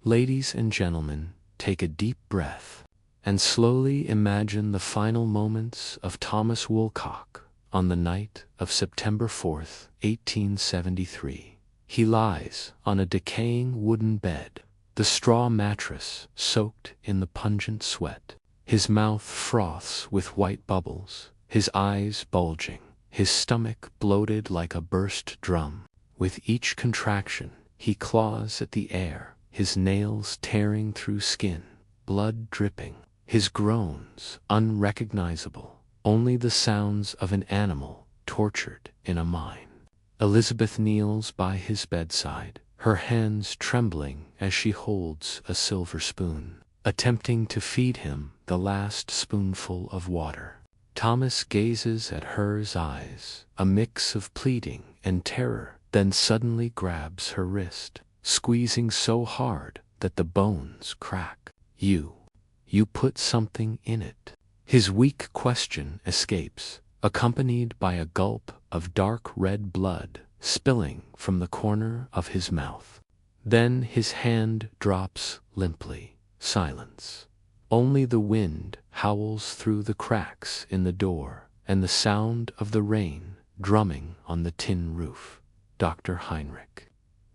Ladies and gentlemen, take a deep breath and slowly imagine the final moments of Thomas Woolcock on the night of September 4th, 1873. He lies on a decaying wooden bed, the straw mattress soaked in the pungent sweat. His mouth froths with white bubbles, his eyes bulging, his stomach bloated like a burst drum. With each contraction, he claws at the air, his nails tearing through skin, blood dripping, his groans unrecognizable, only the sounds of an animal tortured in a mine. Elizabeth kneels by his bedside, her hands trembling as she holds a silver spoon, attempting to feed him the last spoonful of water. Thomas gazes at her eyes, a mix of pleading and terror, then suddenly grabs her wrist, squeezing so hard that the bones crack. You put something in it. His weak question escapes, accompanied by a gulp of dark red blood spilling from the corner of his mouth. Then his hand drops limply. Silence. Only the wind howls through the cracks in the door and the sound of the rain drumming on the tin roof. Dr. Heinrich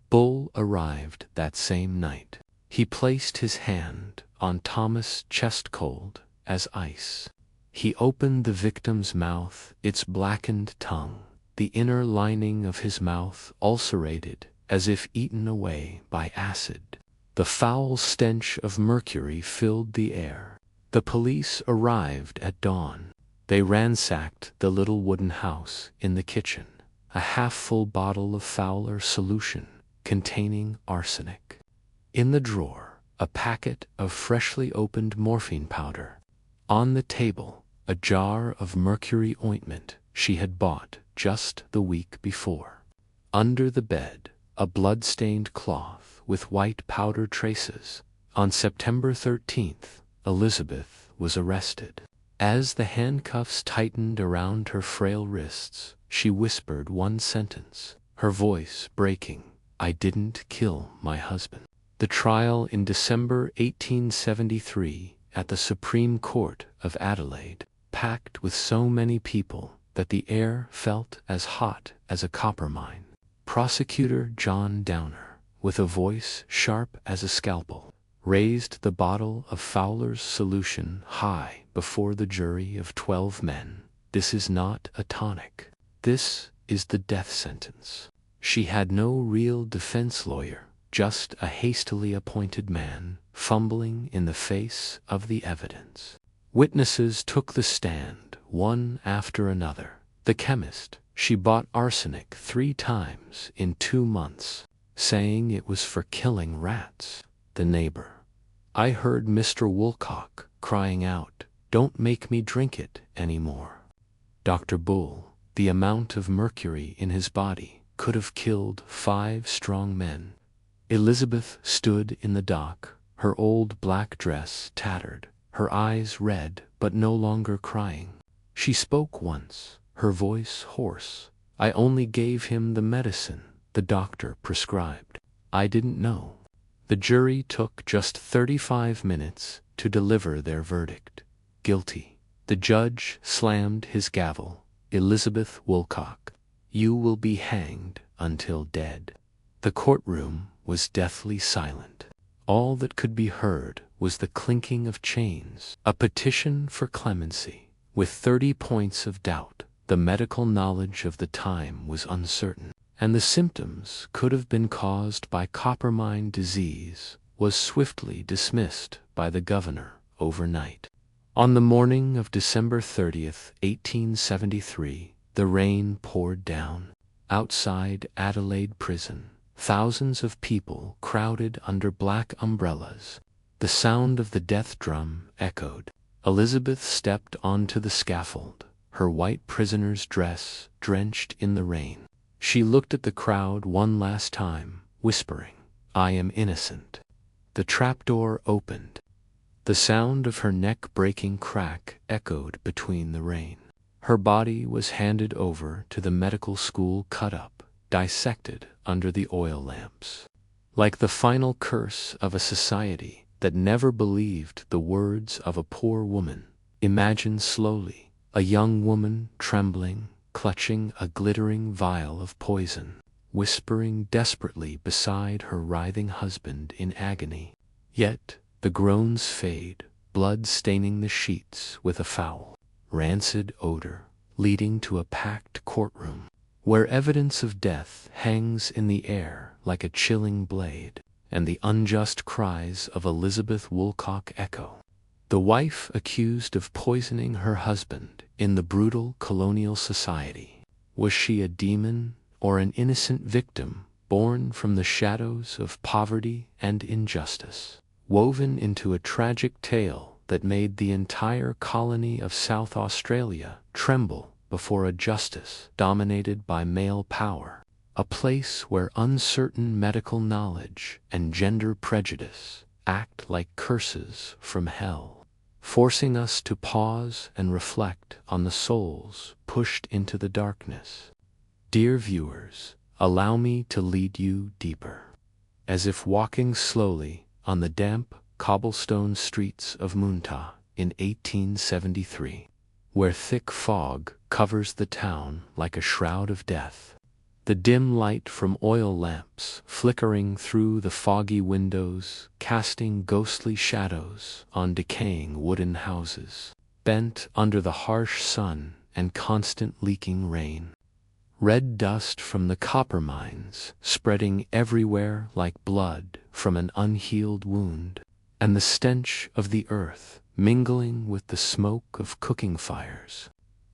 Bull arrived that same night. He placed his hand on Thomas' chest cold as ice. He opened the victim's mouth, its blackened tongue, the inner lining of his mouth ulcerated as if eaten away by acid. The foul stench of mercury filled the air. The police arrived at dawn. They ransacked the little wooden house in the kitchen, a half-full bottle of Fowler solution containing arsenic. In the drawer, a packet of freshly opened morphine powder. On the table, a jar of mercury ointment she had bought just the week before. Under the bed, a blood-stained cloth with white powder traces. On September 13th, Elizabeth was arrested. As the handcuffs tightened around her frail wrists, she whispered one sentence, her voice breaking, "I didn't kill my husband." The trial in December 1873 at the Supreme Court of Adelaide, packed with so many people that the air felt as hot as a copper mine. Prosecutor John Downer, with a voice sharp as a scalpel, raised the bottle of Fowler's solution high before the jury of 12 men. "This is not a tonic. This is the death sentence." She had no real defense lawyer, just a hastily appointed man, fumbling in the face of the evidence. Witnesses took the stand, one after another. The chemist, she bought arsenic 3 times in 2 months, saying it was for killing rats. The neighbor, "I heard Mr. Woolcock crying out, 'Don't make me drink it anymore.'" Dr. Bull, "The amount of mercury in his body could have killed 5 strong men." Elizabeth stood in the dock, her old black dress tattered, her eyes red but no longer crying. She spoke once, her voice hoarse. "I only gave him the medicine the doctor prescribed. I didn't know." The jury took just 35 minutes to deliver their verdict. Guilty. The judge slammed his gavel. "Elizabeth Woolcock, you will be hanged until dead." The courtroom was deathly silent. All that could be heard was the clinking of chains, a petition for clemency. With 30 points of doubt, the medical knowledge of the time was uncertain, and the symptoms could have been caused by coppermine disease, was swiftly dismissed by the governor overnight. On the morning of December 30th, 1873, the rain poured down. Outside Adelaide Prison, thousands of people crowded under black umbrellas. The sound of the death drum echoed. Elizabeth stepped onto the scaffold, her white prisoner's dress drenched in the rain. She looked at the crowd one last time, whispering, "I am innocent." The trapdoor opened. The sound of her neck-breaking crack echoed between the rain. Her body was handed over to the medical school cut up, dissected under the oil lamps. like the final curse of a society that never believed the words of a poor woman. Imagine slowly a young woman trembling, clutching a glittering vial of poison, whispering desperately beside her writhing husband in agony. Yet the groans fade, blood staining the sheets with a foul, rancid odor, leading to a packed courtroom, where evidence of death hangs in the air like a chilling blade, and the unjust cries of Elizabeth Woolcock echo. The wife accused of poisoning her husband in the brutal colonial society. Was she a demon or an innocent victim born from the shadows of poverty and injustice, woven into a tragic tale that made the entire colony of South Australia tremble before a justice dominated by male power, a place where uncertain medical knowledge and gender prejudice act like curses from hell, forcing us to pause and reflect on the souls pushed into the darkness. Dear viewers, allow me to lead you deeper. As if walking slowly on the damp cobblestone streets of Munta in 1873, where thick fog covers the town like a shroud of death, the dim light from oil lamps flickering through the foggy windows, casting ghostly shadows on decaying wooden houses, bent under the harsh sun and constant leaking rain. Red dust from the copper mines spreading everywhere like blood from an unhealed wound, and the stench of the earth mingling with the smoke of cooking fires,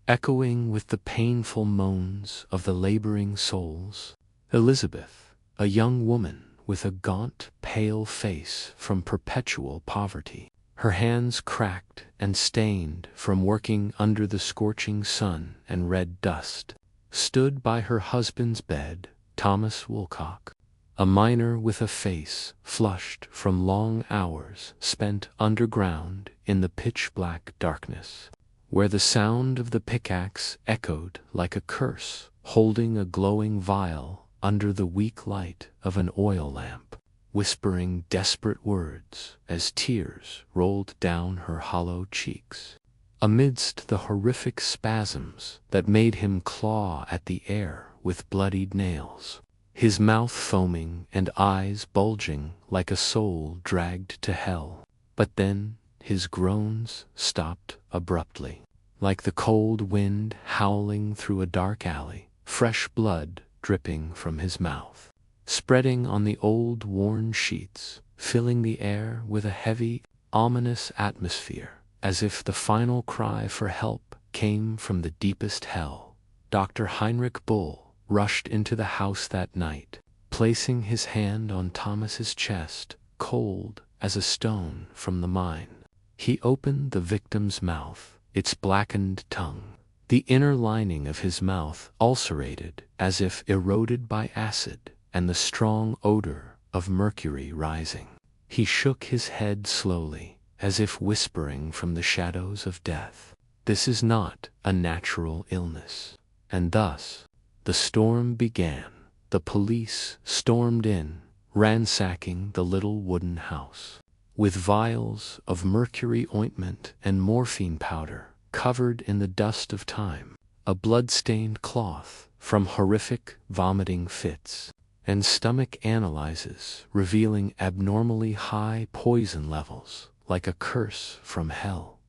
echoing with the painful moans of the laboring souls. Elizabeth, a young woman with a gaunt, pale face from perpetual poverty, her hands cracked and stained from working under the scorching sun and red dust, stood by her husband's bed, Thomas Woolcock, a miner with a face flushed from long hours spent underground in the pitch-black darkness, where the sound of the pickaxe echoed like a curse, holding a glowing vial under the weak light of an oil lamp, whispering desperate words as tears rolled down her hollow cheeks. Amidst the horrific spasms that made him claw at the air with bloodied nails, his mouth foaming and eyes bulging like a soul dragged to hell. But then his groans stopped abruptly, like the cold wind howling through a dark alley, fresh blood dripping from his mouth, spreading on the old worn sheets, filling the air with a heavy, ominous atmosphere, as if the final cry for help came from the deepest hell. Dr. Heinrich Bull rushed into the house that night, placing his hand on Thomas's chest, cold as a stone from the mine. He opened the victim's mouth, its blackened tongue, the inner lining of his mouth ulcerated as if eroded by acid, and the strong odor of mercury rising. He shook his head slowly, as if whispering from the shadows of death, "This is not a natural illness." And thus the storm began. The police stormed in, ransacking the little wooden house, with vials of mercury ointment and morphine powder covered in the dust of time, a blood-stained cloth from horrific vomiting fits, and stomach analyses revealing abnormally high poison levels like a curse from hell.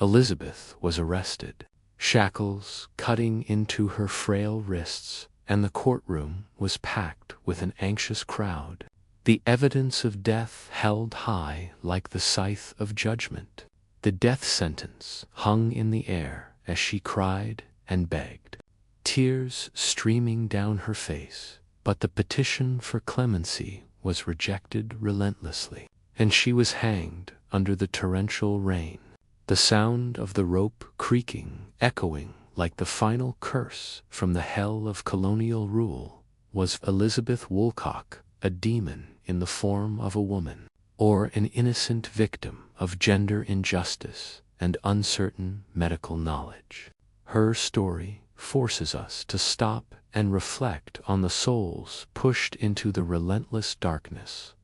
Elizabeth was arrested, shackles cutting into her frail wrists, and the courtroom was packed with an anxious crowd, the evidence of death held high like the scythe of judgment. The death sentence hung in the air as she cried and begged, tears streaming down her face, but the petition for clemency was rejected relentlessly, and she was hanged under the torrential rain, the sound of the rope creaking, echoing like the final curse from the hell of colonial rule. Was Elizabeth Woolcock a demon in the form of a woman, or an innocent victim of gender injustice and uncertain medical knowledge? Her story forces us to stop and reflect on the souls pushed into the relentless darkness.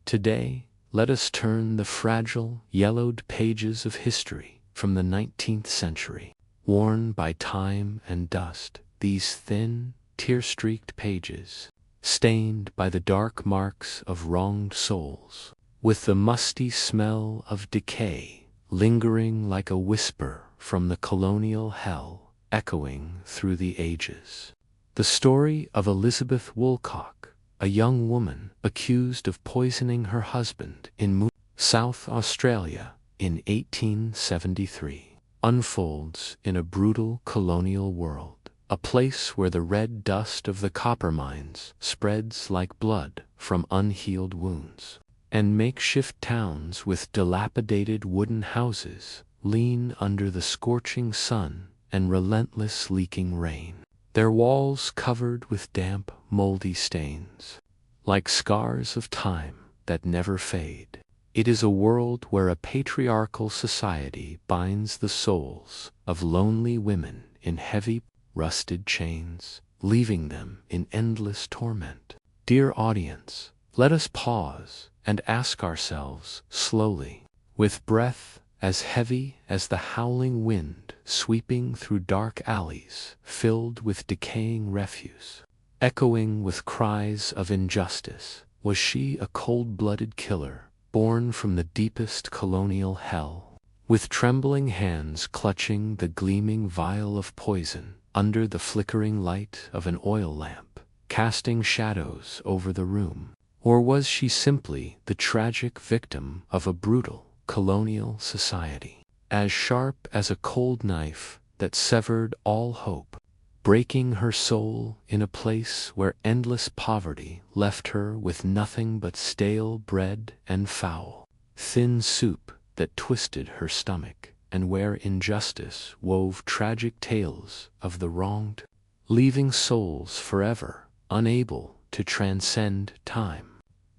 Today, let us turn the fragile, yellowed pages of history from the 19th century. Worn by time and dust, these thin, tear-streaked pages, stained by the dark marks of wronged souls, with the musty smell of decay lingering like a whisper from the colonial hell echoing through the ages. The story of Elizabeth Woolcock, a young woman accused of poisoning her husband in South Australia in 1873, unfolds in a brutal colonial world, a place where the red dust of the copper mines spreads like blood from unhealed wounds, and makeshift towns with dilapidated wooden houses lean under the scorching sun and relentless leaking rain, their walls covered with damp, moldy stains, like scars of time that never fade. It is a world where a patriarchal society binds the souls of lonely women in heavy, rusted chains, leaving them in endless torment. Dear audience, let us pause and ask ourselves slowly, with breath as heavy as the howling wind sweeping through dark alleys filled with decaying refuse, echoing with cries of injustice, was she a cold-blooded killer born from the deepest colonial hell? With trembling hands clutching the gleaming vial of poison under the flickering light of an oil lamp, casting shadows over the room? Or was she simply the tragic victim of a brutal colonial society, as sharp as a cold knife that severed all hope, breaking her soul in a place where endless poverty left her with nothing but stale bread and foul, thin soup that twisted her stomach, and where injustice wove tragic tales of the wronged, leaving souls forever unable to transcend time?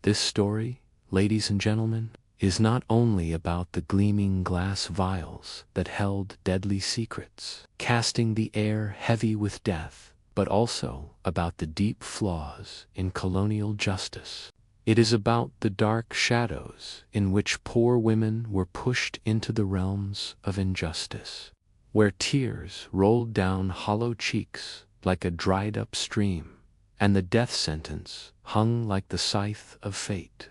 This story, ladies and gentlemen, is not only about the gleaming glass vials that held deadly secrets, casting the air heavy with death, but also about the deep flaws in colonial justice. It is about the dark shadows in which poor women were pushed into the realms of injustice, where tears rolled down hollow cheeks like a dried-up stream, and the death sentence hung like the scythe of fate.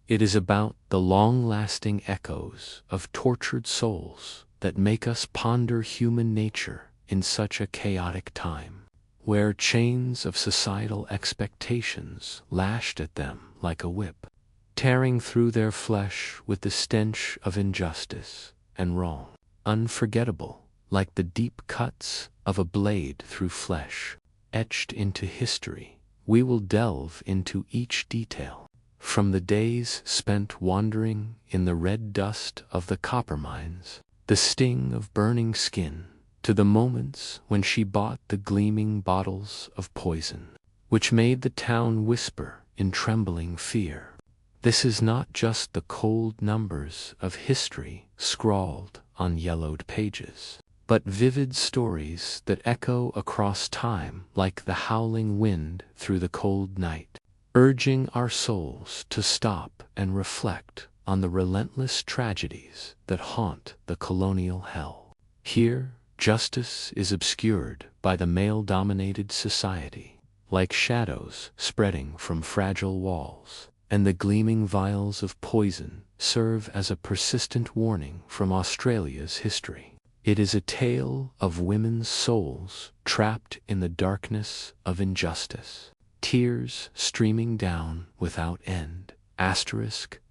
It is about the long-lasting echoes of tortured souls that make us ponder human nature in such a chaotic time, where chains of societal expectations lashed at them like a whip, tearing through their flesh with the stench of injustice and wrong. Unforgettable, like the deep cuts of a blade through flesh, etched into history, we will delve into each detail, from the days spent wandering in the red dust of the copper mines, the sting of burning skin, to the moments when she bought the gleaming bottles of poison, which made the town whisper in trembling fear. This is not just the cold numbers of history scrawled on yellowed pages, but vivid stories that echo across time like the howling wind through the cold night, urging our souls to stop and reflect on the relentless tragedies that haunt the colonial hell. Here, justice is obscured by the male-dominated society, like shadows spreading from fragile walls, and the gleaming vials of poison serve as a persistent warning from Australia's history. It is a tale of women's souls trapped in the darkness of injustice, tears streaming down without end.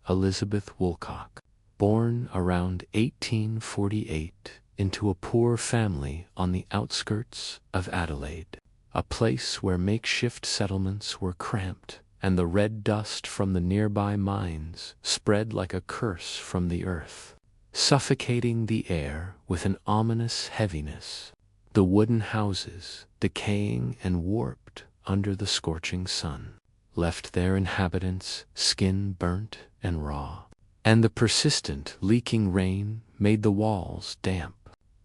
Elizabeth Woolcock, born around 1848 into a poor family on the outskirts of Adelaide, a place where makeshift settlements were cramped and the red dust from the nearby mines spread like a curse from the earth, suffocating the air with an ominous heaviness. The wooden houses, decaying and warped under the scorching sun, left their inhabitants skin burnt and raw, and the persistent leaking rain made the walls damp,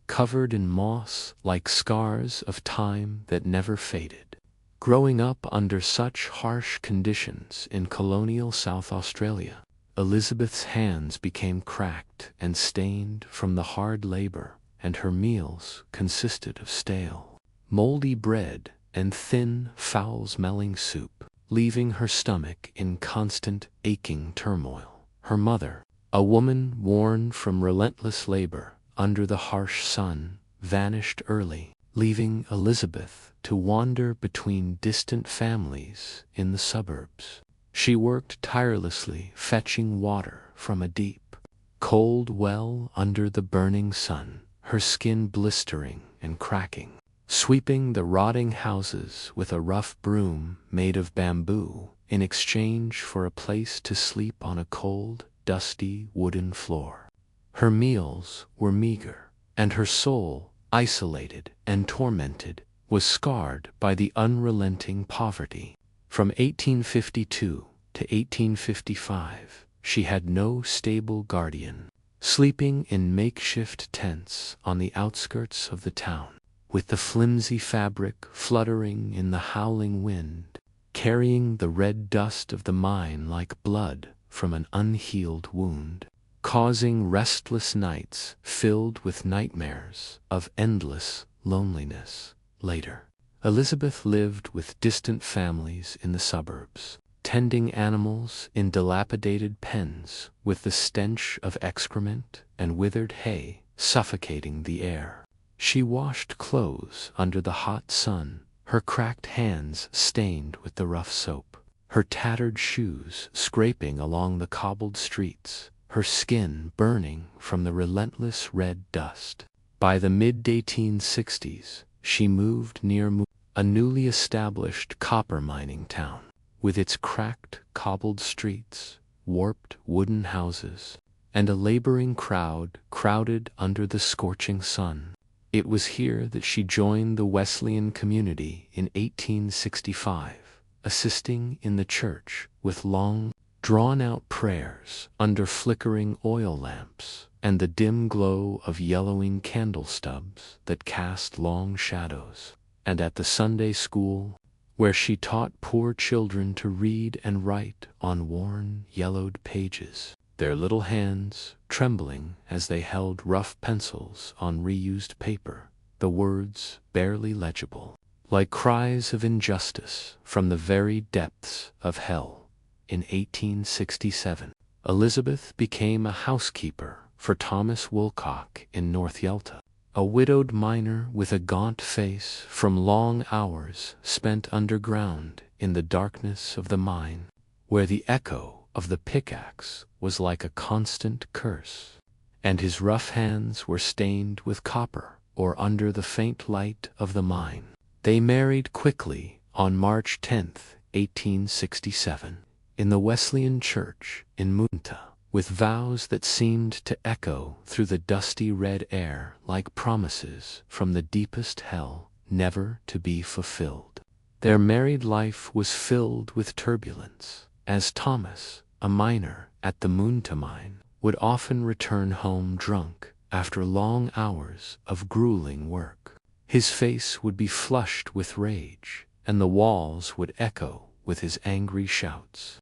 covered in moss like scars of time that never faded. Growing up under such harsh conditions in colonial South Australia, Elizabeth's hands became cracked and stained from the hard labor, and her meals consisted of stale, moldy bread and thin, foul-smelling soup, leaving her stomach in constant, aching turmoil. Her mother, a woman worn from relentless labor under the harsh sun, vanished early, leaving Elizabeth to wander between distant families in the suburbs. She worked tirelessly fetching water from a deep, cold well under the burning sun, her skin blistering and cracking, sweeping the rotting houses with a rough broom made of bamboo in exchange for a place to sleep on a cold, dusty wooden floor. Her meals were meager, and her soul, isolated and tormented, was scarred by the unrelenting poverty. From 1852 to 1855, she had no stable guardian, sleeping in makeshift tents on the outskirts of the town, with the flimsy fabric fluttering in the howling wind, carrying the red dust of the mine like blood from an unhealed wound, causing restless nights filled with nightmares of endless loneliness. Later, Elizabeth lived with distant families in the suburbs, tending animals in dilapidated pens with the stench of excrement and withered hay suffocating the air. She washed clothes under the hot sun, her cracked hands stained with the rough soap, her tattered shoes scraping along the cobbled streets, her skin burning from the relentless red dust. By the mid-1860s, she moved near a newly established copper mining town, with its cracked, cobbled streets, warped wooden houses, and a laboring crowd crowded under the scorching sun. It was here that she joined the Wesleyan community in 1865, assisting in the church with long, drawn-out prayers under flickering oil lamps and the dim glow of yellowing candle stubs that cast long shadows, and at the Sunday school, where she taught poor children to read and write on worn, yellowed pages, their little hands trembling as they held rough pencils on reused paper, the words barely legible, like cries of injustice from the very depths of hell. In 1867, Elizabeth became a housekeeper for Thomas Woolcock in North Yalta, a widowed miner with a gaunt face from long hours spent underground in the darkness of the mine, where the echo of the pickaxe was like a constant curse, and his rough hands were stained with copper or under the faint light of the mine. They married quickly on March 10, 1867, in the Wesleyan Church in Munta, with vows that seemed to echo through the dusty red air like promises from the deepest hell, never to be fulfilled. Their married life was filled with turbulence, as Thomas, a miner at the Munta mine, would often return home drunk after long hours of grueling work. His face would be flushed with rage, and the walls would echo with his angry shouts.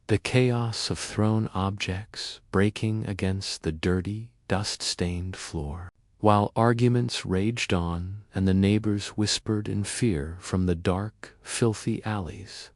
The chaos of thrown objects breaking against the dirty, dust-stained floor, while arguments raged on and the neighbors whispered in fear from the dark, filthy alleys.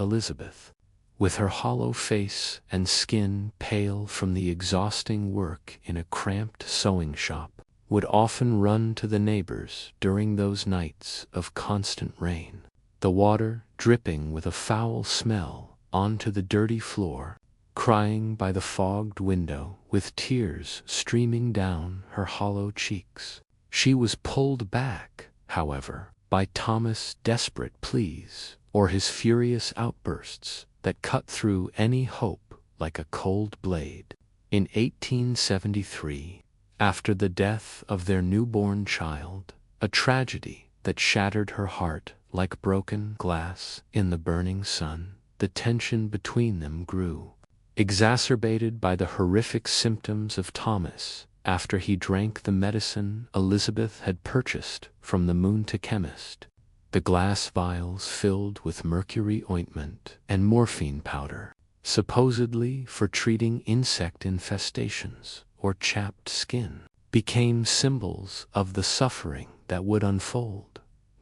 Elizabeth, with her hollow face and skin pale from the exhausting work in a cramped sewing shop, would often run to the neighbors during those nights of constant rain, the water dripping with a foul smell onto the dirty floor, crying by the fogged window with tears streaming down her hollow cheeks. She was pulled back, however, by Thomas' desperate pleas or his furious outbursts that cut through any hope like a cold blade. In 1873, after the death of their newborn child, a tragedy that shattered her heart like broken glass in the burning sun, the tension between them grew, exacerbated by the horrific symptoms of Thomas after he drank the medicine Elizabeth had purchased from the Moonta chemist, the glass vials filled with mercury ointment and morphine powder, supposedly for treating insect infestations or chapped skin, became symbols of the suffering that would unfold.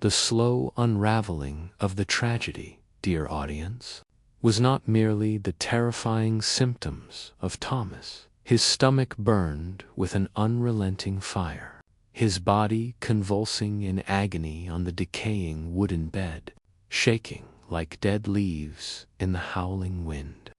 The slow unraveling of the tragedy, dear audience, was not merely the terrifying symptoms of Thomas. His stomach burned with an unrelenting fire, his body convulsing in agony on the decaying wooden bed, shaking like dead leaves in the howling wind,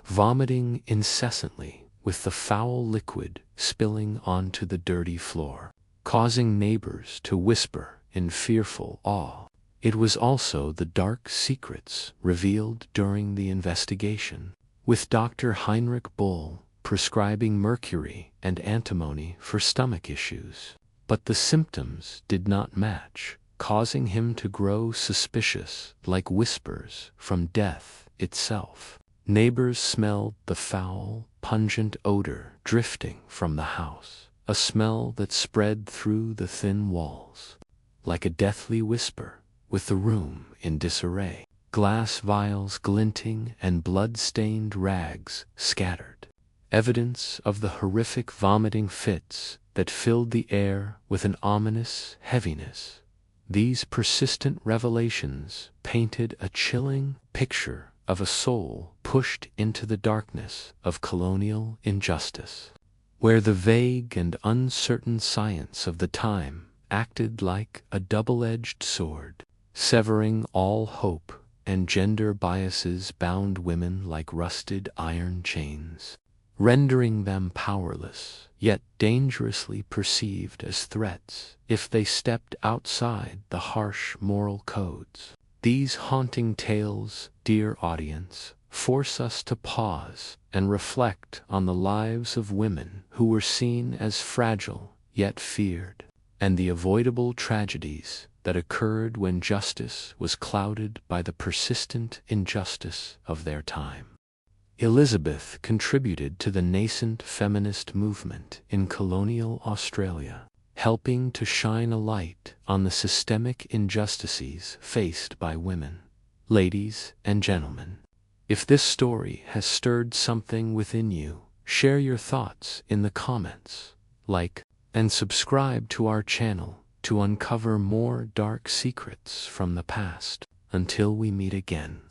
vomiting incessantly with the foul liquid spilling onto the dirty floor, causing neighbors to whisper in fearful awe. It was also the dark secrets revealed during the investigation, with Dr. Heinrich Bull prescribing mercury and antimony for stomach issues. But the symptoms did not match, causing him to grow suspicious like whispers from death itself. Neighbors smelled the foul, pungent odor drifting from the house, a smell that spread through the thin walls like a deathly whisper, with the room in disarray, glass vials glinting and blood-stained rags scattered, evidence of the horrific vomiting fits that filled the air with an ominous heaviness. These persistent revelations painted a chilling picture of a soul pushed into the darkness of colonial injustice, where the vague and uncertain science of the time acted like a double-edged sword, severing all hope, and gender biases bound women like rusted iron chains, rendering them powerless, yet dangerously perceived as threats if they stepped outside the harsh moral codes. These haunting tales, dear audience, force us to pause and reflect on the lives of women who were seen as fragile yet feared, and the avoidable tragedies that occurred when justice was clouded by the persistent injustice of their time. Elizabeth contributed to the nascent feminist movement in colonial Australia, helping to shine a light on the systemic injustices faced by women. Ladies and gentlemen, if this story has stirred something within you, share your thoughts in the comments, like and subscribe to our channel to uncover more dark secrets from the past. Until we meet again.